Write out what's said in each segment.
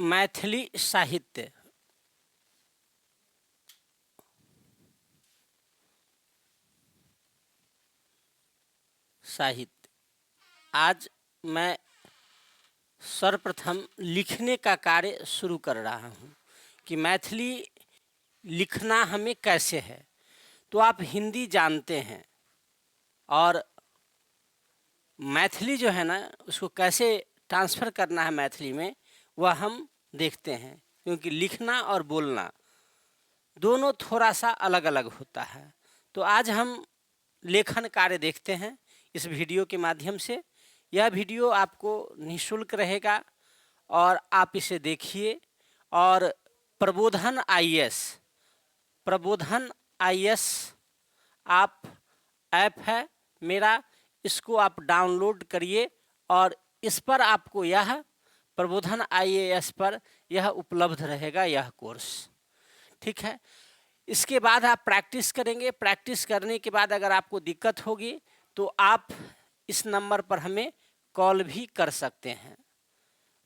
मैथिली साहित्य। आज मैं सर्वप्रथम लिखने का कार्य शुरू कर रहा हूँ कि मैथिली लिखना हमें कैसे है। तो आप हिंदी जानते हैं और मैथिली जो है ना उसको कैसे ट्रांसफ़र करना है मैथिली में, वह हम देखते हैं, क्योंकि लिखना और बोलना दोनों थोड़ा सा अलग अलग होता है। तो आज हम लेखन कार्य देखते हैं इस वीडियो के माध्यम से। यह वीडियो आपको निःशुल्क रहेगा और आप इसे देखिए। और प्रबोधन आईएएस आप ऐप है मेरा, इसको आप डाउनलोड करिए और इस पर आपको यह प्रबोधन आईएएस पर यह उपलब्ध रहेगा, यह कोर्स। ठीक है, इसके बाद आप प्रैक्टिस करेंगे। प्रैक्टिस करने के बाद अगर आपको दिक्कत होगी तो आप इस नंबर पर हमें कॉल भी कर सकते हैं,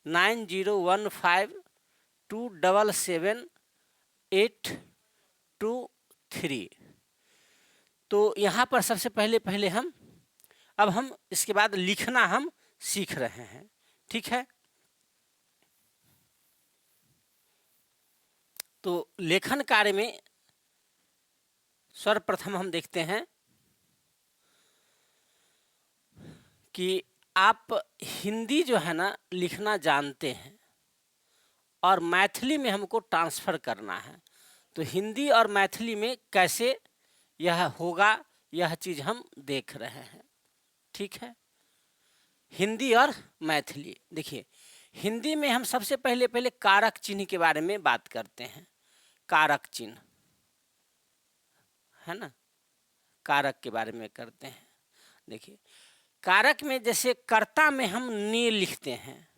9015277823। तो यहाँ पर सबसे पहले हम इसके बाद लिखना हम सीख रहे हैं। ठीक है, तो लेखन कार्य में सर्वप्रथम हम देखते हैं कि आप हिंदी जो है ना लिखना जानते हैं और मैथिली में हमको ट्रांसफ़र करना है। तो हिंदी और मैथिली में कैसे यह होगा, यह चीज़ हम देख रहे हैं। ठीक है, हिंदी और मैथिली देखिए। हिंदी में हम सबसे पहले कारक चिन्ह के बारे में बात करते हैं। कारक चिन्ह है ना, कारक के बारे में करते हैं। देखिए, कारक में जैसे कर्ता में हम ने लिखते हैं,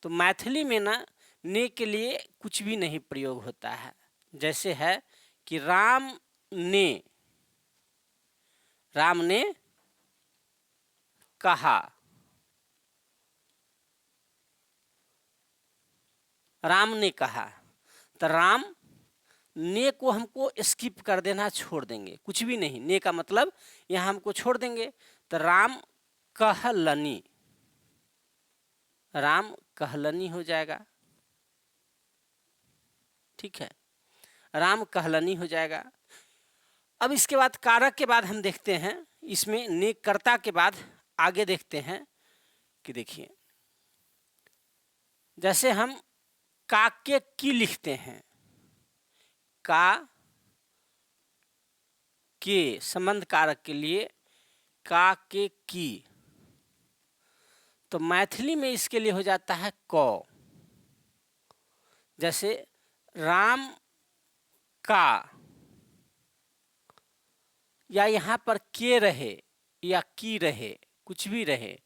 तो मैथिली में ना ने के लिए कुछ भी नहीं प्रयोग होता है। जैसे है कि राम ने कहा, राम ने कहा, तो राम ने को हमको स्किप कर देना, छोड़ देंगे, कुछ भी नहीं। ने का मतलब यहाँ हमको छोड़ देंगे, तो राम कहलनी, राम कहलनी हो जाएगा। ठीक है, राम कहलनी हो जाएगा। अब इसके बाद कारक के बाद हम देखते हैं, इसमें ने कर्ता के बाद आगे देखते हैं कि देखिए, जैसे हम काके की लिखते हैं, का के संबंध कारक के लिए का के की, तो मैथिली में इसके लिए हो जाता है क। जैसे राम का, या यहाँ पर के रहे या की रहे, कुछ भी रहे,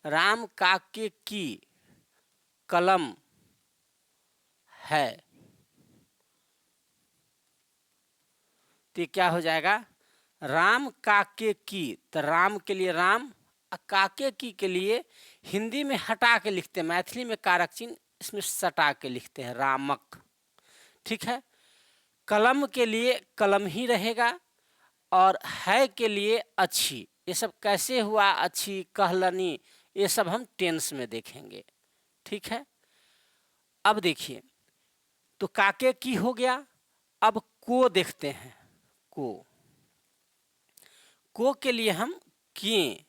राम का के की कलम है, तो क्या हो जाएगा, राम काके की। तो राम के लिए राम, काके की के लिए हिंदी में हटा के लिखते हैं, मैथिली में कारक चिन्ह इसमें सटा के लिखते हैं, रामक। ठीक है, कलम के लिए कलम ही रहेगा और है के लिए अच्छी। ये सब कैसे हुआ, अच्छी, कहलनी, ये सब हम टेंस में देखेंगे। ठीक है, अब देखिए, तो काके की हो गया। अब को देखते हैं, को के लिए हम किए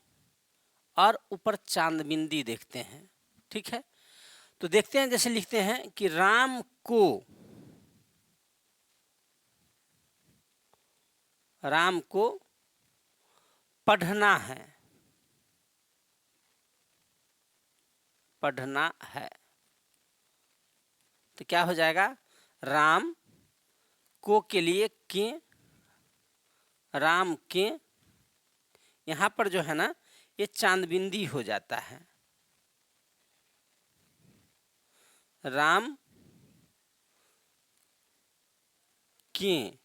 और ऊपर चांद बिंदी देखते हैं। ठीक है, तो देखते हैं, जैसे लिखते हैं कि राम को पढ़ना है, तो क्या हो जाएगा, राम को के लिए के, राम के, यहाँ पर जो है ना ये चांदबिंदी हो जाता है, राम के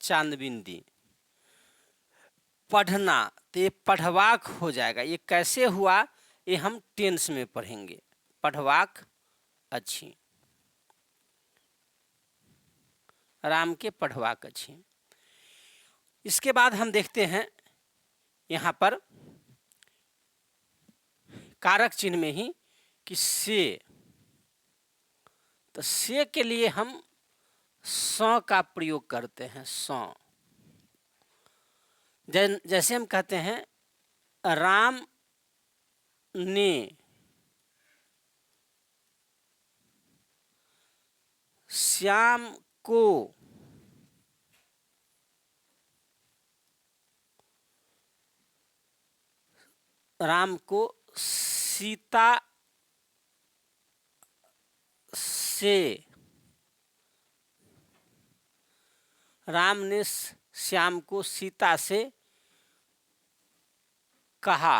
चांदबिंदी। पढ़ना, तो ये पढ़वाक हो जाएगा। ये कैसे हुआ, ये हम टेंस में पढ़ेंगे, पढ़वाक अच्छी, राम के पढ़वाक अच्छी। इसके बाद हम देखते हैं यहाँ पर कारक चिन्ह में ही कि से, तो से के लिए हम स का प्रयोग करते हैं। स जैसे हम कहते हैं राम ने श्याम को राम को सीता से, राम ने श्याम को सीता से कहा।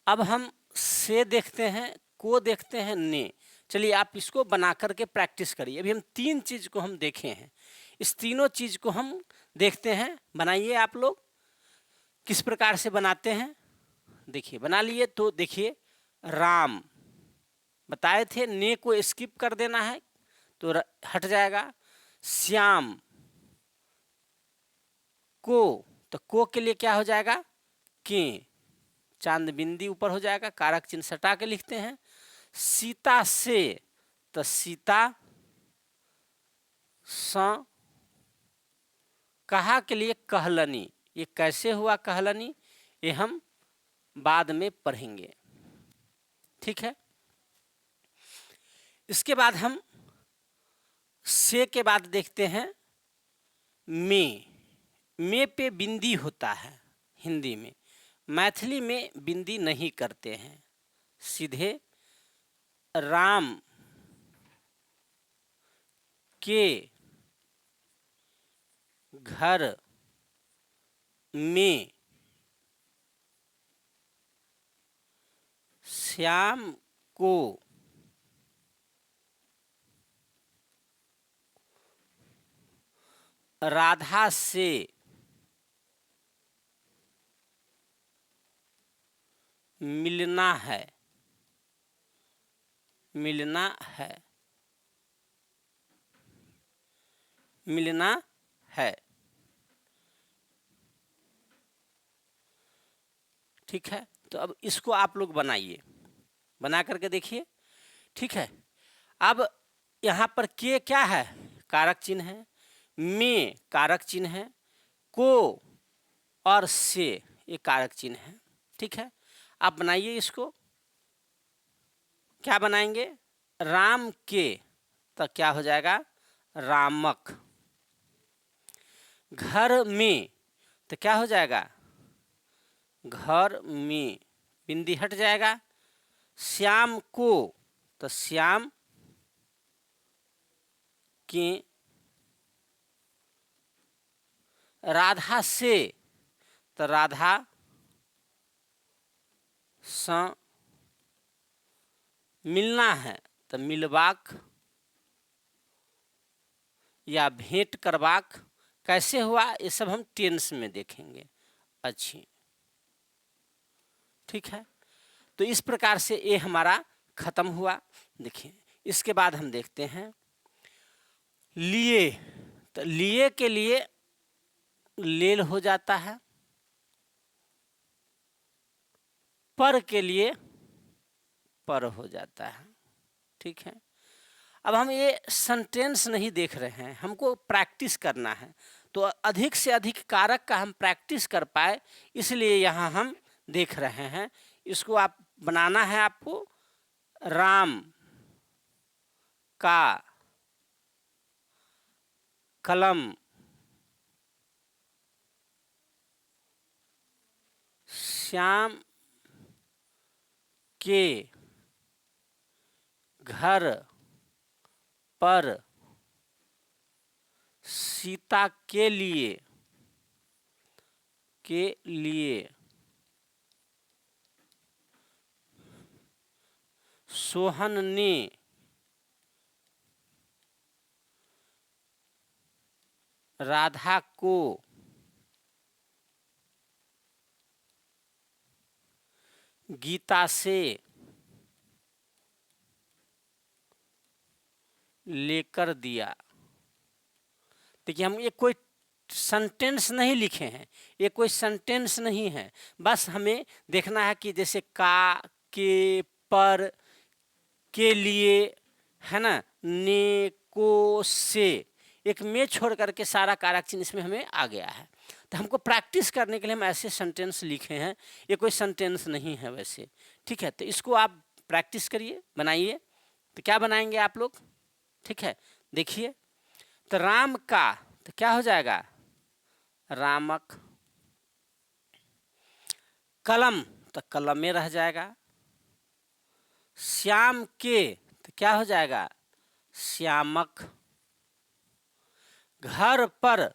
अब हम से देखते हैं, को देखते हैं, ने। चलिए आप इसको बना करके प्रैक्टिस करिए। अभी हम तीन चीज को हम देखे हैं, इस तीनों चीज को हम देखते हैं। बनाइए आप लोग, किस प्रकार से बनाते हैं देखिए। बना लिए तो देखिए, राम बताए थे, ने को स्किप कर देना है तो हट जाएगा। श्याम को, तो को के लिए क्या हो जाएगा, के, चांद बिंदी ऊपर हो जाएगा, कारक चिन्ह सटा के लिखते हैं। सीता से, तो सीता, स, कहा के लिए कहलनी। ये कैसे हुआ कहलनी, ये हम बाद में पढ़ेंगे, ठीक है। इसके बाद हम से के बाद देखते हैं में पे बिंदी होता है हिंदी में, मैथिली में बिंदी नहीं करते हैं, सीधे राम के घर में श्याम को राधा से मिलना है, मिलना है, मिलना है, ठीक है। तो अब इसको आप लोग बनाइए, बना करके देखिए, ठीक है। अब यहाँ पर के क्या है, कारक चिन्ह है, में कारक चिन्ह है, को और से ये कारक चिन्ह है, ठीक है। आप बनाइए इसको, क्या बनाएंगे, राम के, तो क्या हो जाएगा, रामक। घर में, तो क्या हो जाएगा, घर में, बिंदी हट जाएगा। श्याम को, तो श्याम के, राधा से, तो राधा स, मिलना है तो मिलवाक या भेंट करवाक। कैसे हुआ ये सब हम टेंस में देखेंगे, अच्छी, ठीक है। तो इस प्रकार से ये हमारा खत्म हुआ। देखिए इसके बाद हम देखते हैं लिए, तो लिए के लिए लेल हो जाता है, पर के लिए पर हो जाता है, ठीक है। अब हम ये सेंटेंस नहीं देख रहे हैं, हमको प्रैक्टिस करना है, तो अधिक से अधिक कारक का हम प्रैक्टिस कर पाए, इसलिए यहाँ हम देख रहे हैं। इसको आप बनाना है आपको, राम का कलम श्याम के घर पर सीता के लिए सोहन ने राधा को गीता से लेकर दिया। देखिए हम ये कोई सेंटेंस नहीं लिखे हैं, ये कोई सेंटेंस नहीं है, बस हमें देखना है कि जैसे का, के, पर, के लिए, है ना, ने, को, से, एक में छोड़ करके सारा कारक चिन्ह इसमें हमें आ गया है। तो हमको प्रैक्टिस करने के लिए हम ऐसे सेंटेंस लिखे हैं, ये कोई सेंटेंस नहीं है वैसे, ठीक है। तो इसको आप प्रैक्टिस करिए, बनाइए। तो क्या बनाएंगे आप लोग, ठीक है, देखिए। तो राम का, तो क्या हो जाएगा, रामक। कलम, तो कलम में रह जाएगा। श्याम के, तो क्या हो जाएगा, श्यामक। घर पर,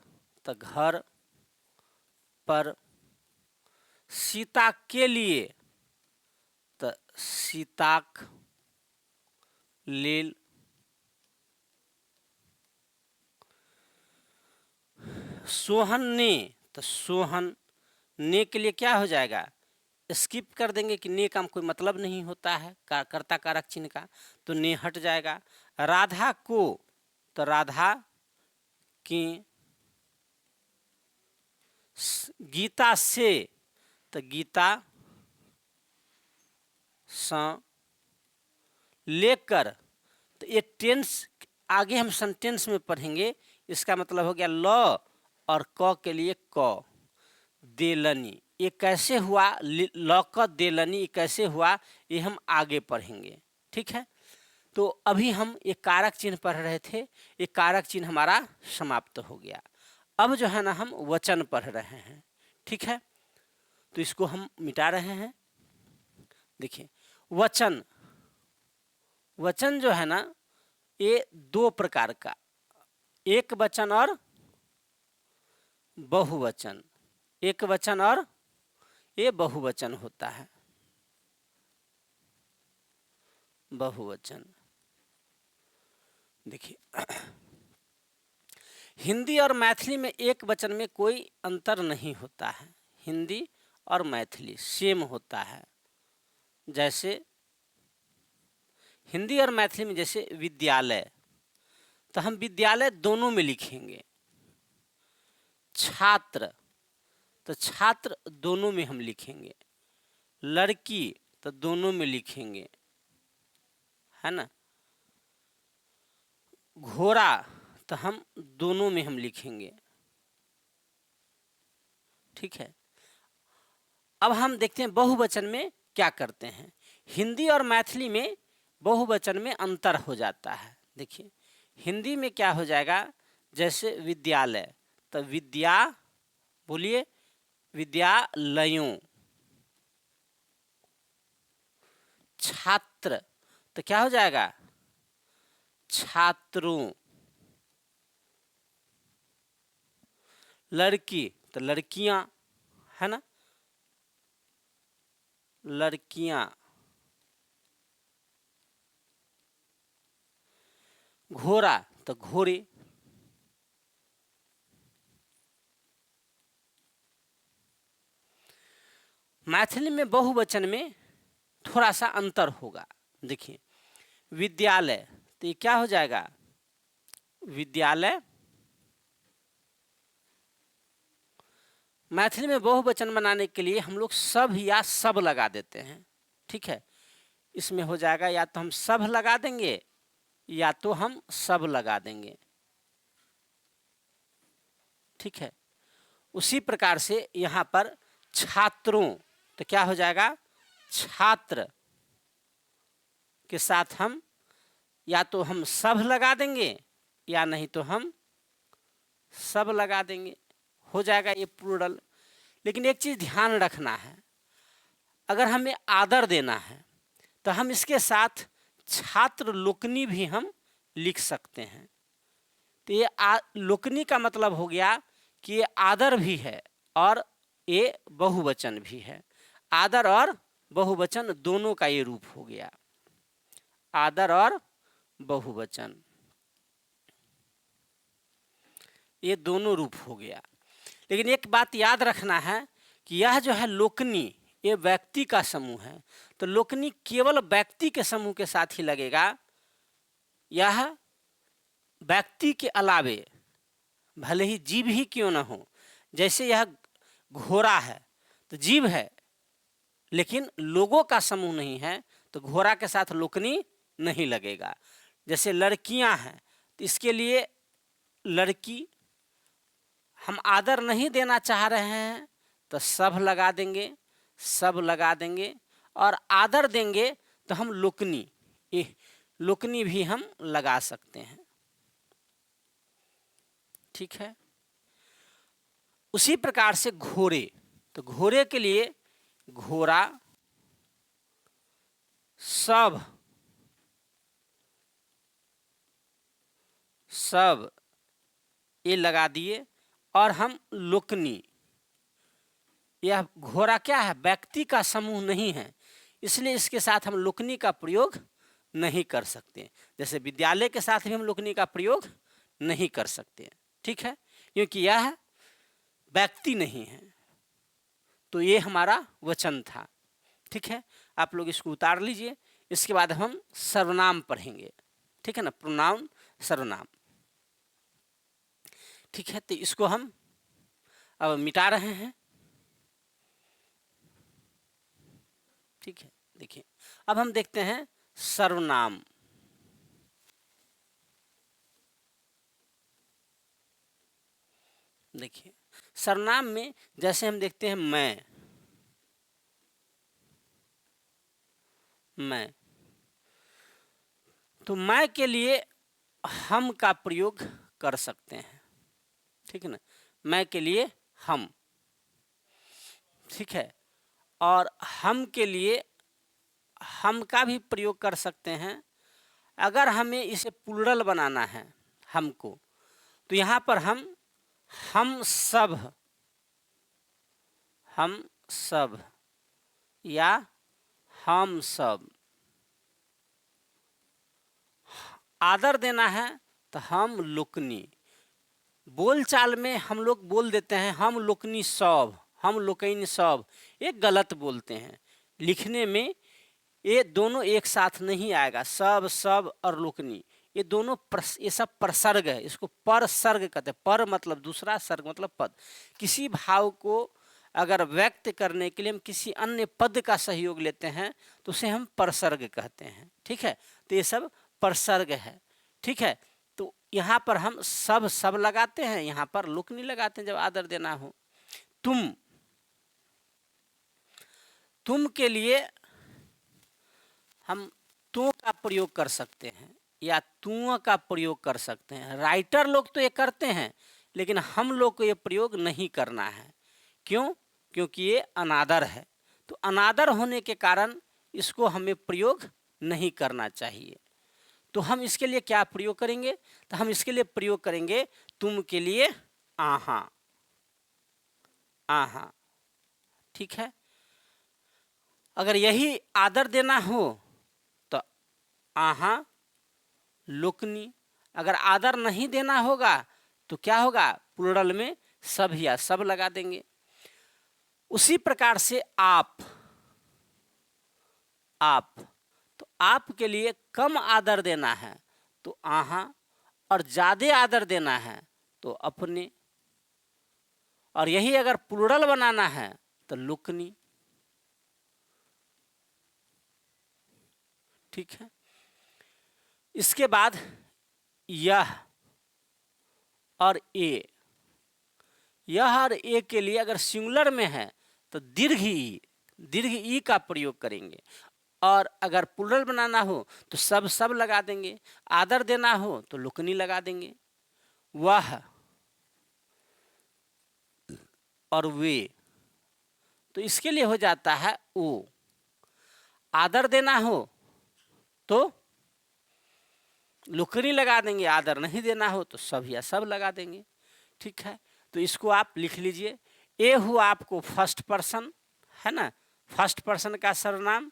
तो घर पर। सीता के लिए, तो सीताक लेल। सोहन ने, तो सोहन, ने के लिए क्या हो जाएगा, स्किप कर देंगे कि ने का कोई मतलब नहीं होता है कर्ता कारक चिन्ह का, तो ने हट जाएगा। राधा को, तो राधा की। गीता से, तो गीता स। लेकर, तो ये टेंस आगे हम सेंटेंस में पढ़ेंगे, इसका मतलब हो गया ल और क के लिए क। देलनी, ये कैसे हुआ, ल क देलनी कैसे हुआ, ये हम आगे पढ़ेंगे, ठीक है। तो अभी हम ये कारक चिन्ह पढ़ रहे थे, ये कारक चिन्ह हमारा समाप्त हो गया। अब जो है ना हम वचन पढ़ रहे हैं, ठीक है। तो इसको हम मिटा रहे हैं। देखिए वचन, वचन जो है ना ये दो प्रकार का, एक वचन और बहुवचन, एक वचन और ये बहुवचन होता है, बहुवचन। देखिए हिंदी और मैथिली में एक वचन में कोई अंतर नहीं होता है, हिंदी और मैथिली सेम होता है। जैसे हिंदी और मैथिली में जैसे विद्यालय, तो हम विद्यालय दोनों में लिखेंगे। छात्र, तो छात्र दोनों में हम लिखेंगे। लड़की, तो दोनों में लिखेंगे, है ना। घोड़ा, तो हम दोनों में हम लिखेंगे, ठीक है। अब हम देखते हैं बहुवचन में क्या करते हैं। हिंदी और मैथिली में बहुवचन में अंतर हो जाता है। देखिए हिंदी में क्या हो जाएगा, जैसे विद्यालय, तो विद्या, बोलिए विद्यालयों। छात्र, तो क्या हो जाएगा, छात्रों। लड़की, तो लड़कियां, है ना, लड़कियां। घोड़ा, तो घोड़े। मैथिली में बहुवचन में थोड़ा सा अंतर होगा। देखिए विद्यालय, तो ये क्या हो जाएगा, विद्यालय। मैथिली में बहुवचन बनाने के लिए हम लोग सब या सब लगा देते हैं, ठीक है। इसमें हो जाएगा या तो हम सब लगा देंगे या तो हम सब लगा देंगे, ठीक है। उसी प्रकार से यहाँ पर छात्रों, तो क्या हो जाएगा, छात्र के साथ हम या तो हम सब लगा देंगे या नहीं तो हम सब लगा देंगे, हो जाएगा ये प्लूरल। लेकिन एक चीज़ ध्यान रखना है, अगर हमें आदर देना है तो हम इसके साथ छात्र लोकनी भी हम लिख सकते हैं। तो ये लोकनी का मतलब हो गया कि ये आदर भी है और ये बहुवचन भी है। आदर और बहुवचन दोनों का ये रूप हो गया, आदर और बहुवचन, ये दोनों रूप हो गया। लेकिन एक बात याद रखना है कि यह जो है लोकनी, ये व्यक्ति का समूह है, तो लोकनी केवल व्यक्ति के समूह के साथ ही लगेगा। यह व्यक्ति के अलावे भले ही जीव ही क्यों ना हो, जैसे यह घोड़ा है तो जीव है लेकिन लोगों का समूह नहीं है, तो घोड़ा के साथ लोकनी नहीं लगेगा। जैसे लड़कियां हैं तो इसके लिए लड़की, हम आदर नहीं देना चाह रहे हैं तो सब लगा देंगे, सब लगा देंगे। और आदर देंगे तो हम लोकनी, ये लोकनी भी हम लगा सकते हैं। ठीक है। उसी प्रकार से घोड़े, तो घोड़े के लिए घोड़ा, सब, सब ये लगा दिए और हम लोकनी। यह घोड़ा क्या है, व्यक्ति का समूह नहीं है, इसलिए इसके साथ हम लोकनी का प्रयोग नहीं कर सकते। जैसे विद्यालय के साथ भी हम लोकनी का प्रयोग नहीं कर सकते। ठीक है, क्योंकि यह व्यक्ति नहीं है। तो ये हमारा वचन था। ठीक है, आप लोग इसको उतार लीजिए। इसके बाद हम सर्वनाम पढ़ेंगे। ठीक है ना, प्रोनाउन, सर्वनाम। ठीक है, तो इसको हम अब मिटा रहे हैं। ठीक है, देखिए अब हम देखते हैं सर्वनाम। देखिए सर्वनाम में जैसे हम देखते हैं मैं, तो मैं के लिए हम का प्रयोग कर सकते हैं। ठीक है ना, मैं के लिए हम। ठीक है, और हम के लिए हम का भी प्रयोग कर सकते हैं। अगर हमें इसे प्लूरल बनाना है हमको, तो यहाँ पर हम सब या हम सब। आदर देना है तो हम लोकनी। बोलचाल में हम लोग बोल देते हैं हम लोकनी सब, हम लोकनी सब, ये गलत बोलते हैं। लिखने में ये दोनों एक साथ नहीं आएगा। सब, सब और लोकनी ये दोनों ये सब प्रसर्ग है। इसको परसर्ग कहते हैं। पर मतलब दूसरा, सर्ग मतलब पद। किसी भाव को अगर व्यक्त करने के लिए हम किसी अन्य पद का सहयोग लेते हैं तो उसे हम परसर्ग कहते हैं। ठीक है, तो ये सब परसर्ग है। ठीक है, तो यहाँ पर हम सब लगाते हैं, यहाँ पर लोकनी लगाते हैं जब आदर देना हो। तुम के लिए हम तो का प्रयोग कर सकते हैं या तू का प्रयोग कर सकते हैं। राइटर लोग तो ये करते हैं, लेकिन हम लोग को ये प्रयोग नहीं करना है। क्यों? क्योंकि ये अनादर है। तो अनादर होने के कारण इसको हमें प्रयोग नहीं करना चाहिए। तो हम इसके लिए क्या प्रयोग करेंगे? तो हम इसके लिए प्रयोग करेंगे तुम के लिए आहा, आहा। ठीक है, अगर यही आदर देना हो तो आहा लोकनी। अगर आदर नहीं देना होगा तो क्या होगा? प्लूरल में सब या सब लगा देंगे। उसी प्रकार से आप, तो आप के लिए कम आदर देना है तो आहा, और ज्यादा आदर देना है तो अपने। और यही अगर प्लूरल बनाना है तो लोकनी। ठीक है, इसके बाद यह और ए, यह और ए के लिए अगर सिंगुलर में है तो दीर्घ ई का प्रयोग करेंगे। और अगर प्लूरल बनाना हो तो सब लगा देंगे। आदर देना हो तो लोकनी लगा देंगे। वह और वे, तो इसके लिए हो जाता है ओ। आदर देना हो तो लोकनी लगा देंगे, आदर नहीं देना हो तो सब या सब लगा देंगे। ठीक है, तो इसको आप लिख लीजिए। ए हुआ आपको फर्स्ट पर्सन, है ना, फर्स्ट पर्सन का सर्वनाम।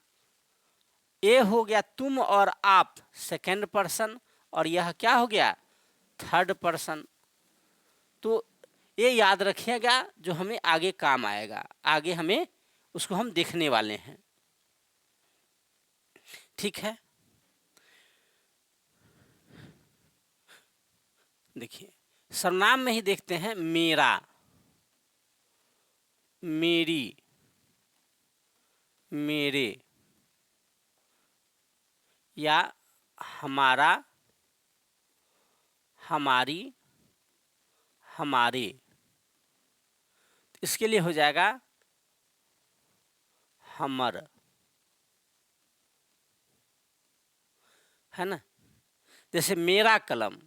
ए हो गया तुम और आप, सेकंड पर्सन। और यह क्या हो गया? Third person. तो ये याद रखिएगा, जो हमें आगे काम आएगा। आगे हमें उसको हम देखने वाले हैं। ठीक है, देखिए सर्वनाम में ही देखते हैं, मेरा, मेरी, मेरे, या हमारा, हमारी, हमारे। इसके लिए हो जाएगा हमर, है ना। जैसे मेरा कलम,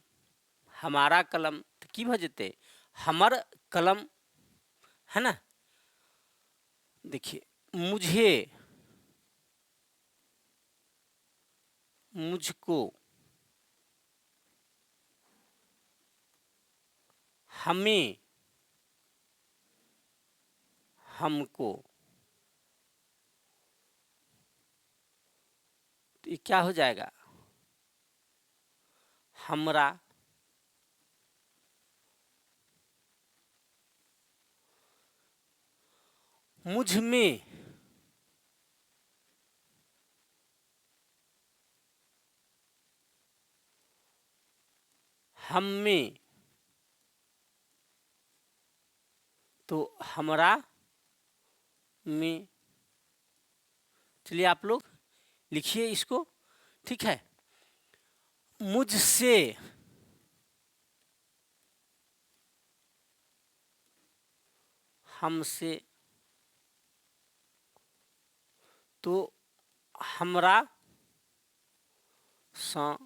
हमारा कलम तो की भजते हमर कलम, है ना। देखिए मुझे, मुझको, हमें, हमको। तो ये क्या हो जाएगा, हमरा, मुझ में, हम में, तो हमरा में। चलिए आप लोग लिखिए इसको, ठीक है। मुझसे, हमसे, तो हमरा सा,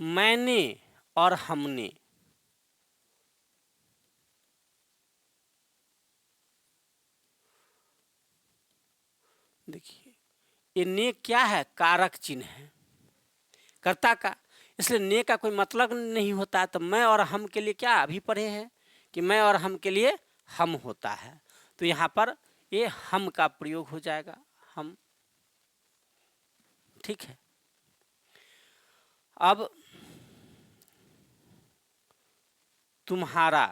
मैंने और हमने। देखिए ये ने क्या है, कारक चिन्ह है कर्ता का, इसलिए ने का कोई मतलब नहीं होता। तो मैं और हम के लिए क्या अभी पढ़े हैं कि मैं और हम के लिए हम होता है, तो यहाँ पर ये हम का प्रयोग हो जाएगा, हम। ठीक है। अब तुम्हारा,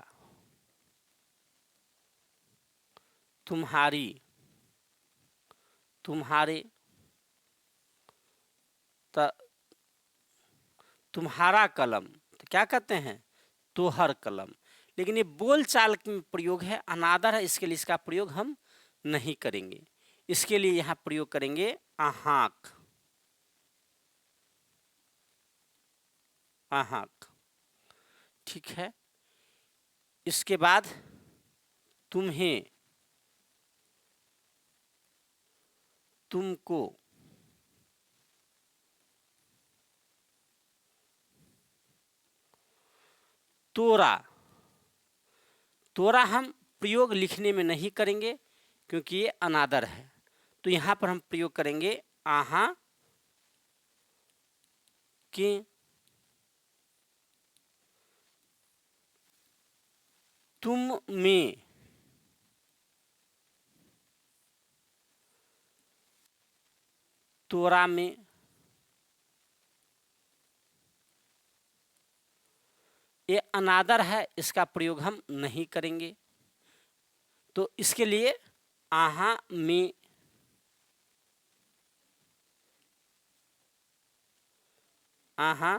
तुम्हारी, तुम्हारे, तो तुम्हारा कलम तो क्या कहते हैं, तोहर कलम। लेकिन ये बोल चाल में प्रयोग है, अनादर है, इसके लिए इसका प्रयोग हम नहीं करेंगे। इसके लिए यहाँ प्रयोग करेंगे अहाक, अहाक। ठीक है। इसके बाद तुम्हें, तुमको, तोरा। तोरा हम प्रयोग लिखने में नहीं करेंगे क्योंकि ये अनादर है, तो यहाँ पर हम प्रयोग करेंगे आहा के, तुम में, तोरा में। ये अनादर है, इसका प्रयोग हम नहीं करेंगे, तो इसके लिए आहा में, आहा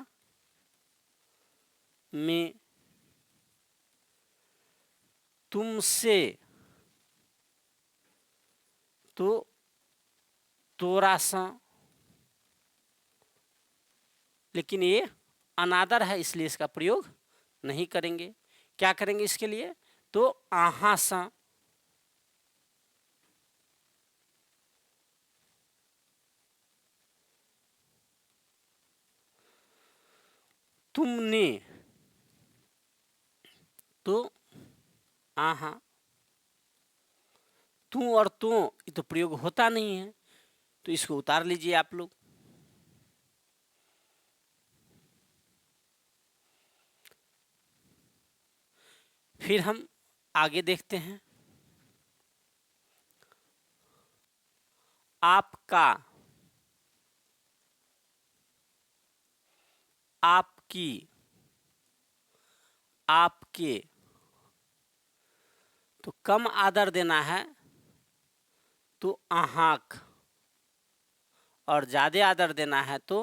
में, तुमसे, तो तोरा सा। लेकिन ये अनादर है, इसलिए इसका प्रयोग नहीं करेंगे। क्या करेंगे इसके लिए, तो आहा सा, तुमने, तो आहा। तू और तो ये तो प्रयोग होता नहीं है, तो इसको उतार लीजिए आप लोग। फिर हम आगे देखते हैं, आपका, आपकी, आपके। तो कम आदर देना है तो आहाक, और ज्यादा आदर देना है तो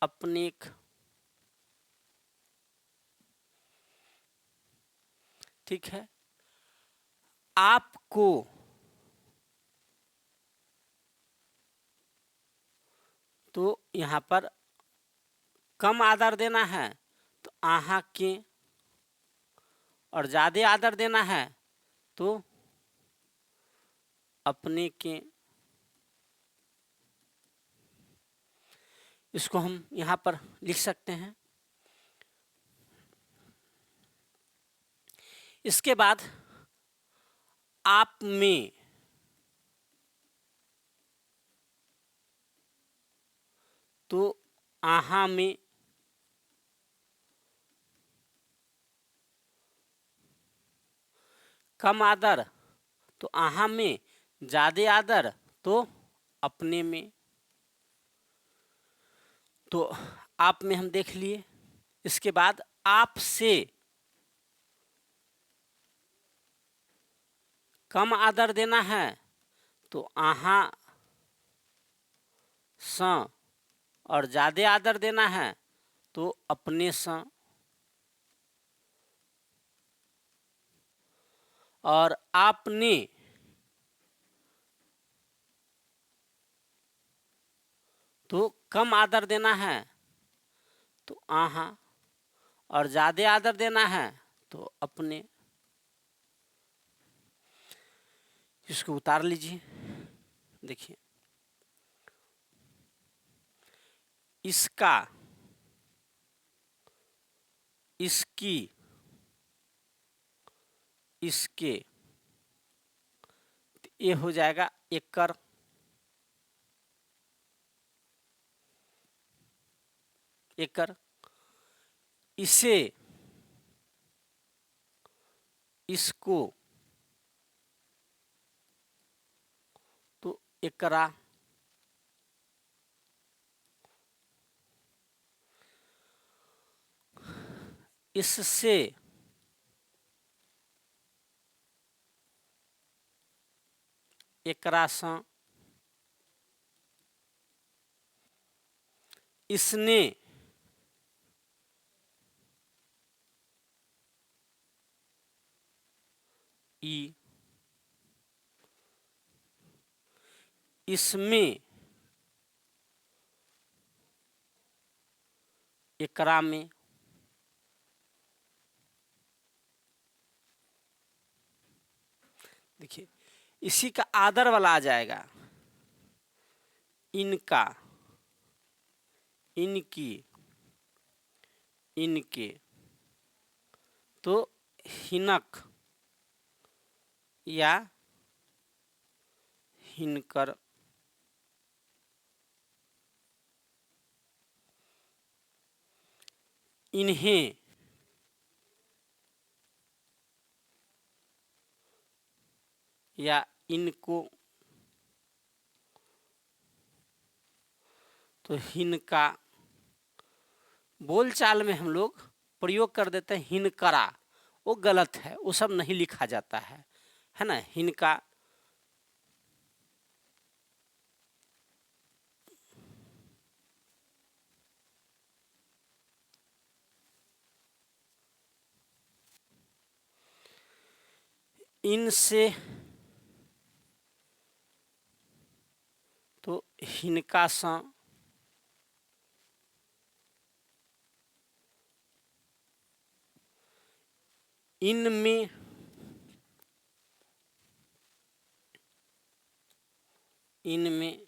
अपनेक। ठीक है। आपको, तो यहाँ पर कम आदर देना है तो आहा के, और ज़्यादा आदर देना है तो अपने के। इसको हम यहाँ पर लिख सकते हैं। इसके बाद आप में, तो आहा में, कम आदर तो आहा में, ज़्यादा आदर तो अपने में। तो आप में हम देख लिए। इसके बाद आपसे कम आदर देना है तो आहा स, और ज़्यादा आदर देना है तो अपने स। और आपने तो कम आदर देना है तो आहा, और ज़्यादा आदर देना है तो अपने। इसको उतार लीजिए। देखिए, इसका, इसकी, इसके, ये हो जाएगा एकर। एकर, इसे, इसको, तो एकरा। इससे, एकरा स। इसने, ई। इसमें, एकरा में। देखिए, इसी का आदर वाला आ जाएगा, इनका, इनकी, इनके, तो हिनक या हिनकर। इन्हें, या इनको, तो हिनका। बोलचाल में हम लोग प्रयोग कर देते हैं हिनकरा, वो गलत है, वो सब नहीं लिखा जाता है ना। हिनका, इनसे, तो हिनका स। इनमें, इनमें,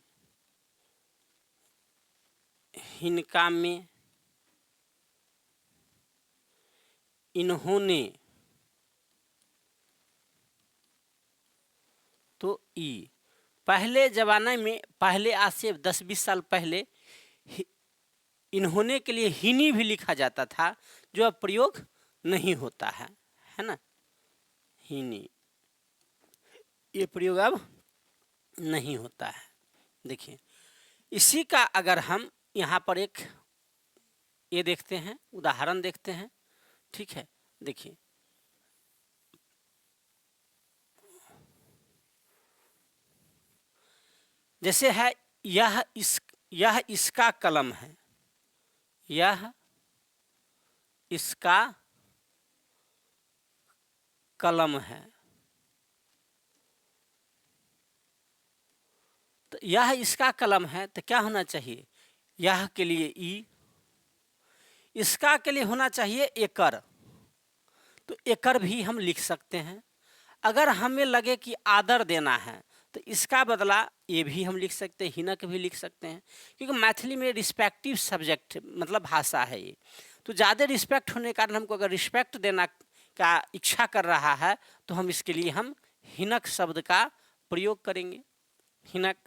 हिनका में, इन्होंने, तो ई। पहले जमाने में, पहले आज से 10-20 साल पहले इन्होंने के लिए हिनी भी लिखा जाता था, जो अब प्रयोग नहीं होता है ना। हिनी, ये प्रयोग अब नहीं होता है। देखिए, इसी का अगर हम यहाँ पर एक ये देखते हैं, उदाहरण देखते हैं, ठीक है। देखिए, जैसे है, यह इसका कलम है, यह इसका कलम है। तो यह इसका कलम है, तो क्या होना चाहिए, यह के लिए ई, इसका के लिए होना चाहिए एकड़, तो एकड़ भी हम लिख सकते हैं। अगर हमें लगे कि आदर देना है तो इसका बदला ये भी हम लिख सकते हैं, हिनक भी लिख सकते हैं, क्योंकि मैथिली में रिस्पेक्टिव सब्जेक्ट मतलब भाषा है ये, तो ज़्यादा रिस्पेक्ट होने के कारण हमको अगर रिस्पेक्ट देना का इच्छा कर रहा है तो हम इसके लिए हम हिनक शब्द का प्रयोग करेंगे। हिनक,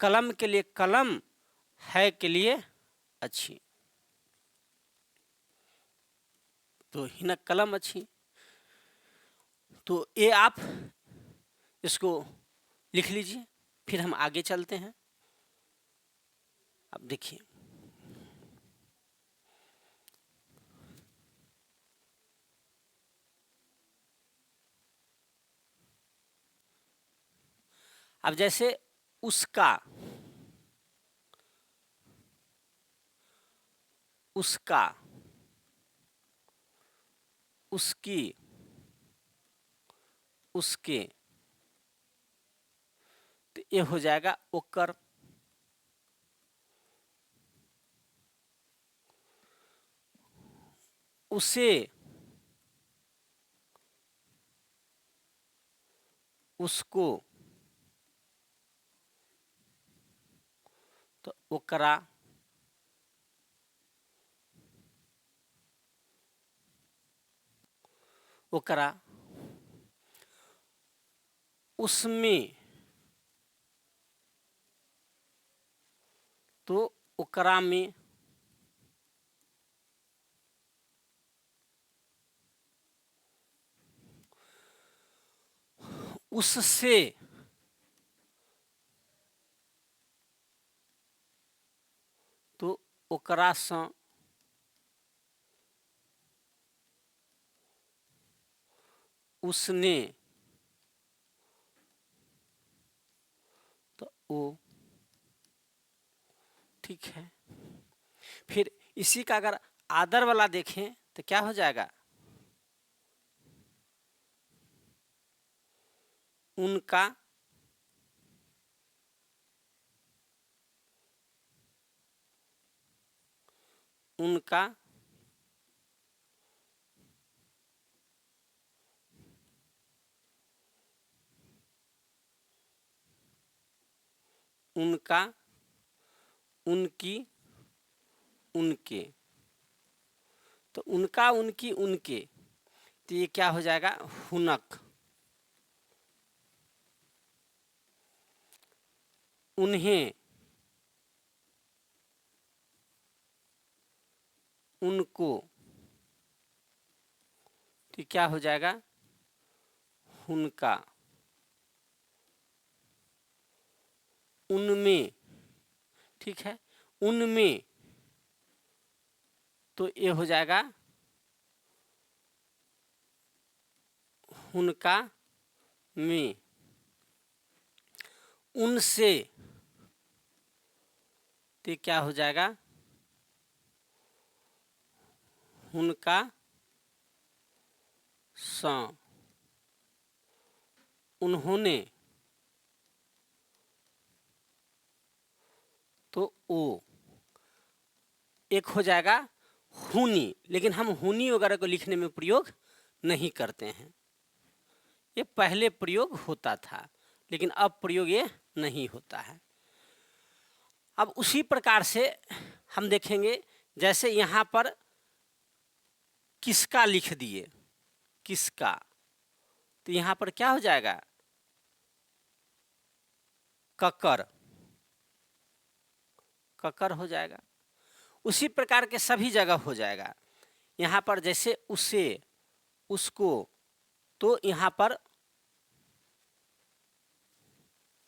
कलम के लिए कलम, है के लिए अच्छी, तो हिनक कलम अच्छी। तो ये आप इसको लिख लीजिए, फिर हम आगे चलते हैं। अब देखिए, अब जैसे उसका, उसका, उसकी, उसके, तो ये हो जाएगा ओकर। उसे, उसको, तो ओकरा, ओकरा, उसमें, तो ओकरा में, उससे, तो ओकरा सँ, उसने, तो ओ, ठीक है। फिर इसी का अगर आदर वाला देखें तो क्या हो जाएगा, उनका, उनका, उनका, उनकी, उनके, तो उनका, उनकी, उनके, तो ये क्या हो जाएगा, हुनक। उन्हें, उनको, तो क्या हो जाएगा, हुनका। उनमें, ठीक है, उनमें, तो ये हो जाएगा हुनका में। उनसे, तो क्या हो जाएगा, हुनका सँ। उन्होंने, तो ओ, एक हो जाएगा हुनी, लेकिन हम हुनी वगैरह को लिखने में प्रयोग नहीं करते हैं, ये पहले प्रयोग होता था लेकिन अब प्रयोग ये नहीं होता है। अब उसी प्रकार से हम देखेंगे, जैसे यहाँ पर किसका लिख दिए, किसका, तो यहाँ पर क्या हो जाएगा, ककर, ककर हो जाएगा। उसी प्रकार के सभी जगह हो जाएगा। यहाँ पर जैसे उसे, उसको, तो यहाँ पर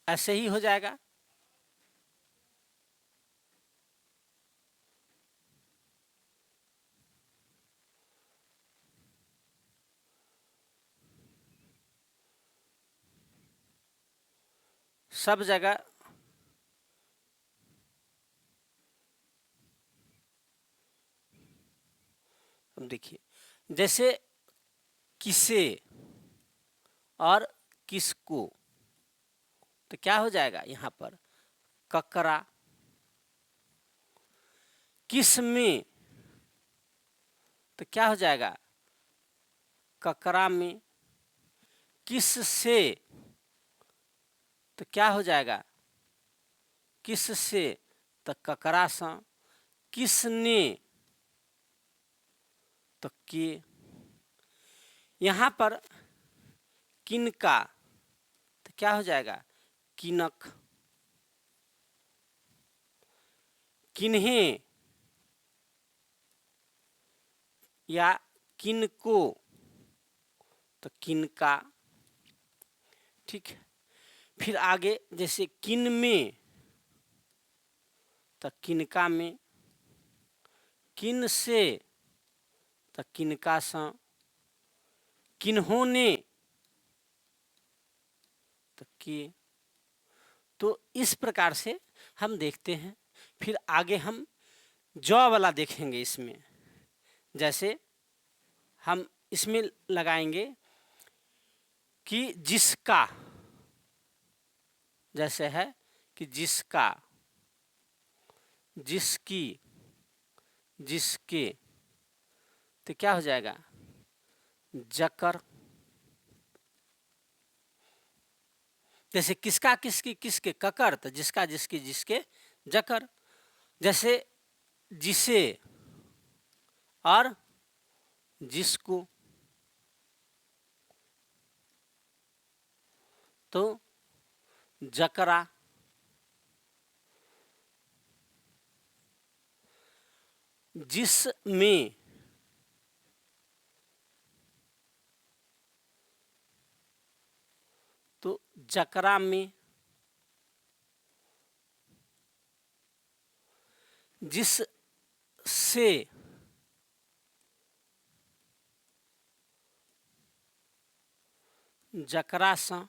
ऐसे ही हो जाएगा। सब जगह देखिए, जैसे किसे, और किसको, तो क्या हो जाएगा यहाँ पर ककरा। किस में, तो क्या हो जाएगा ककरा में। किस से, तो क्या हो जाएगा किस से, तो ककरा सा। किसने, तो के। यहाँ पर किनका, तो क्या हो जाएगा किनक। किन्हें या किनको, तो किनका। ठीक है, फिर आगे जैसे किन में, तो किनका में। किन से, तो किनका सा। किन्होंने, तो के। तो इस प्रकार से हम देखते हैं। फिर आगे हम जॉ वाला देखेंगे इसमें। जैसे हम इसमें लगाएंगे कि जिसका, जैसे है कि जिसका, जिसकी, जिसके, तो क्या हो जाएगा जकर। जैसे किसका, किसकी, किसके ककर, तो जिसका, जिसकी, जिसके जकर। जैसे जिसे और जिसको, तो जकरा। जिसमें, तो जकरा में। जिस से, जकरा सा।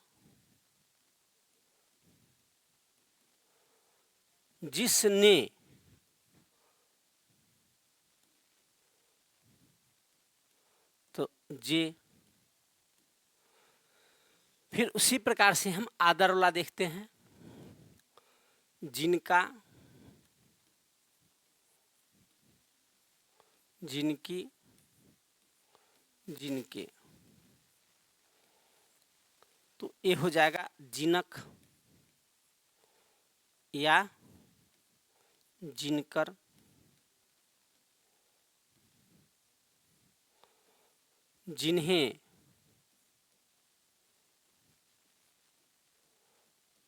जिसने, तो जे। फिर उसी प्रकार से हम आदर वाला देखते हैं। जिनका, जिनकी, जिनके। तो ये हो जाएगा जिनक या जिनकर। जिन्हें,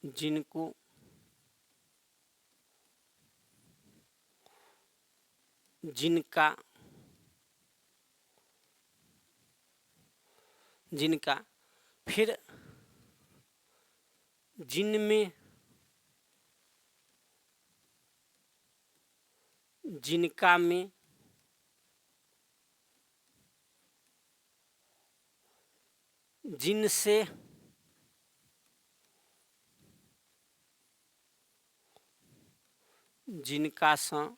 जिनको, जिनका, जिनका। फिर जिनमें, जिनका में। जिनसे, जिनका सा।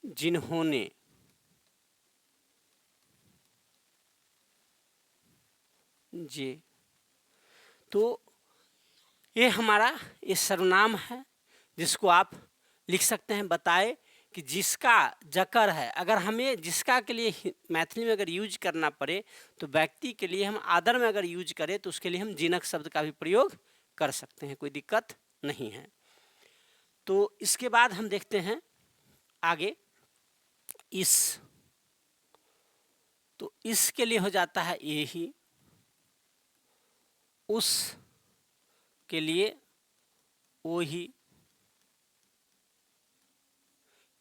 जिन्होंने, जे। तो ये हमारा ये सर्वनाम है जिसको आप लिख सकते हैं। बताए कि जिसका जकर है, अगर हमें जिसका के लिए मैथिली में अगर यूज करना पड़े तो व्यक्ति के लिए हम आदर में अगर यूज करें तो उसके लिए हम जिनक शब्द का भी प्रयोग कर सकते हैं, कोई दिक्कत नहीं है। तो इसके बाद हम देखते हैं आगे इस। तो इसके लिए हो जाता है ये ही। उस के लिए वो ही।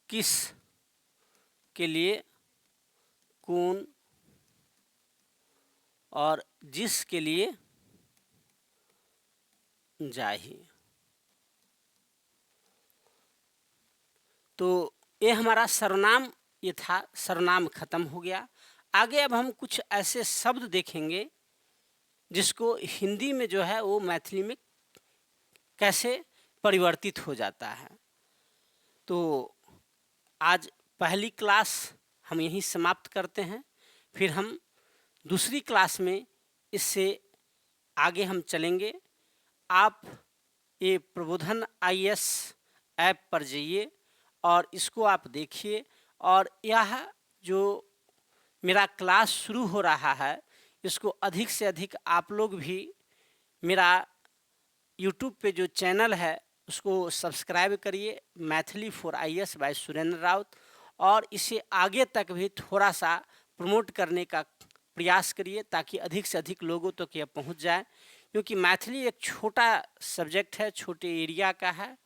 किस के लिए कौन। और जिस के लिए जाही। तो ये हमारा सर्वनाम ये था, सर्वनाम खत्म हो गया। आगे अब हम कुछ ऐसे शब्द देखेंगे जिसको हिंदी में जो है वो मैथिली में कैसे परिवर्तित हो जाता है। तो आज पहली क्लास हम यहीं समाप्त करते हैं। फिर हम दूसरी क्लास में इससे आगे हम चलेंगे। आप ये प्रबोधन आईएएस ऐप पर जाइए और इसको आप देखिए, और यह जो मेरा क्लास शुरू हो रहा है इसको अधिक से अधिक आप लोग भी मेरा यूट्यूब पे जो चैनल है उसको सब्सक्राइब करिए, Maithili for IAS by Surendra Raut, और इसे आगे तक भी थोड़ा सा प्रमोट करने का प्रयास करिए ताकि अधिक से अधिक लोगों तक यह पहुंच जाए। क्योंकि मैथिली एक छोटा सब्जेक्ट है, छोटे एरिया का है,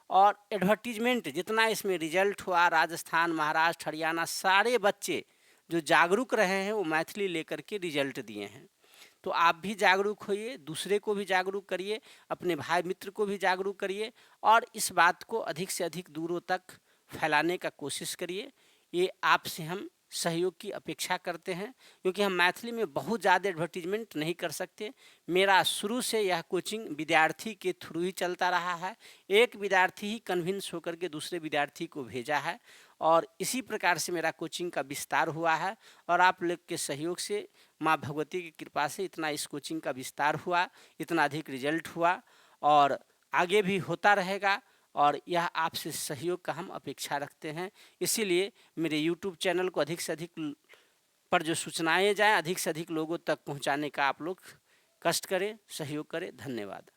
और एडवर्टीजमेंट जितना इसमें रिजल्ट हुआ, राजस्थान, महाराष्ट्र, हरियाणा सारे बच्चे जो जागरूक रहे हैं वो मैथिली लेकर के रिजल्ट दिए हैं। तो आप भी जागरूक होइए, दूसरे को भी जागरूक करिए, अपने भाई मित्र को भी जागरूक करिए, और इस बात को अधिक से अधिक दूरों तक फैलाने का कोशिश करिए। ये आपसे हम सहयोग की अपेक्षा करते हैं, क्योंकि हम मैथिली में बहुत ज़्यादा एडवर्टीजमेंट नहीं कर सकते। मेरा शुरू से यह कोचिंग विद्यार्थी के थ्रू ही चलता रहा है। एक विद्यार्थी ही कन्विंस होकर के दूसरे विद्यार्थी को भेजा है, और इसी प्रकार से मेरा कोचिंग का विस्तार हुआ है। और आप लोग के सहयोग से, माँ भगवती की कृपा से इतना इस कोचिंग का विस्तार हुआ, इतना अधिक रिजल्ट हुआ, और आगे भी होता रहेगा। और यह आपसे सहयोग का हम अपेक्षा रखते हैं। इसीलिए मेरे यूट्यूब चैनल को अधिक से अधिक पर जो सूचनाएं जाएं, अधिक से अधिक लोगों तक पहुंचाने का आप लोग कष्ट करें, सहयोग करें। धन्यवाद।